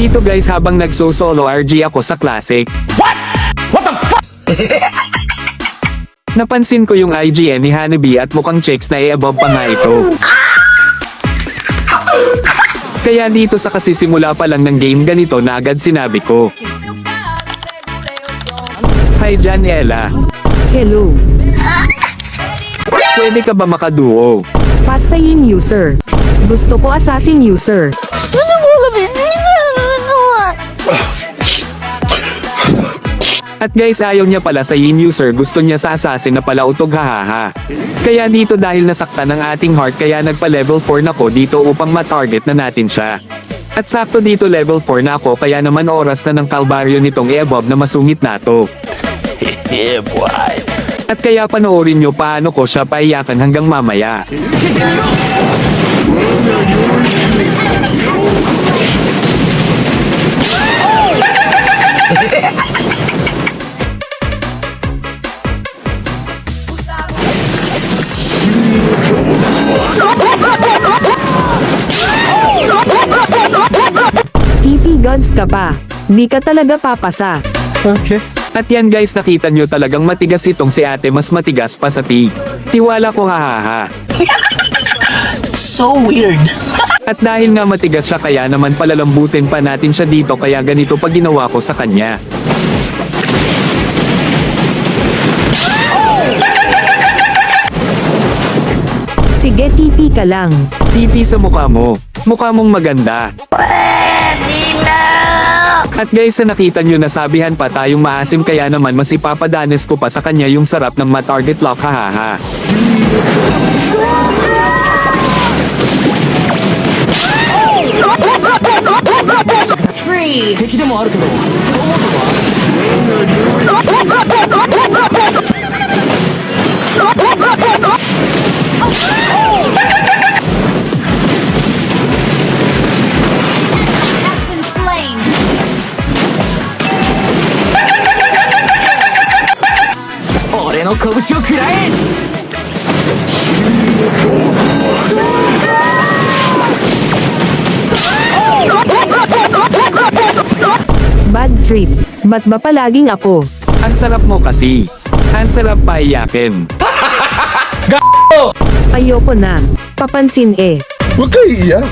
dito guys habang nagso-solo RG ako sa Classic. What the fuck? Napansin ko yung IGN ni Hanabi at mukhang checks na i-above pa nga ito. Kaya dito sa kasisimula pa lang ng game ganito na agad sinabi ko. Hi Jan Ella. Hello. Pwede ka ba makaduo? Pasayin user. Gusto ko assassin user. At guys ayaw niya pala sa yin user, gusto niya sa assassin na pala utog hahaha. Kaya dito dahil nasaktan ng ating heart kaya nagpa level 4 na ko dito upang ma-target na natin siya. At sakto dito level 4 na ako kaya naman oras na ng kalbaryo nitong i-above na masungit na to. Yeah, boy. At kaya panoorin nyo paano ko siya paiyakan hanggang mamaya. TP gods ka pa. Di ka talaga papasa. Okay. At yan guys nakita nyo talagang matigas itong si ate, mas matigas pa sa tig. Tiwala ko hahaha. So weird. At dahil nga matigas siya kaya naman palalambutin pa natin siya dito kaya ganito pa ginawa ko sa kanya. Sige TP ka lang. Titi sa mukha mo. Mukha mong maganda. At guys sa nakita nyo nasabihan pa tayong maasim kaya naman mas ipapadanes ko pa sa kanya yung sarap ng ma-target lock hahaha. Spree. 敵でもあるけど。 Has been slain. 俺の拳を食らえ。 Bad trip. Ba't ba palaging ako? Ang sarap mo kasi. Ang sarap paiyakin. Ayoko na. Papansin eh. Huwag kayo iiyak.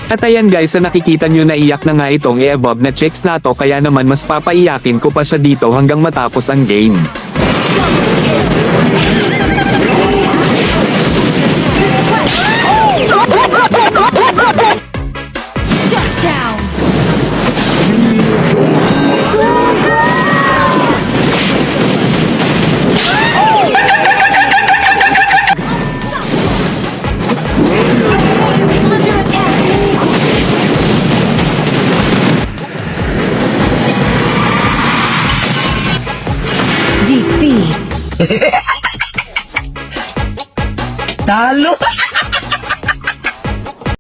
At ayan guys sa nakikita nyo na iyak na nga itong i-above na checks na to kaya naman mas papaiyakin ko pa siya dito hanggang matapos ang game. Shut down. Under attack. Defeat. Talo.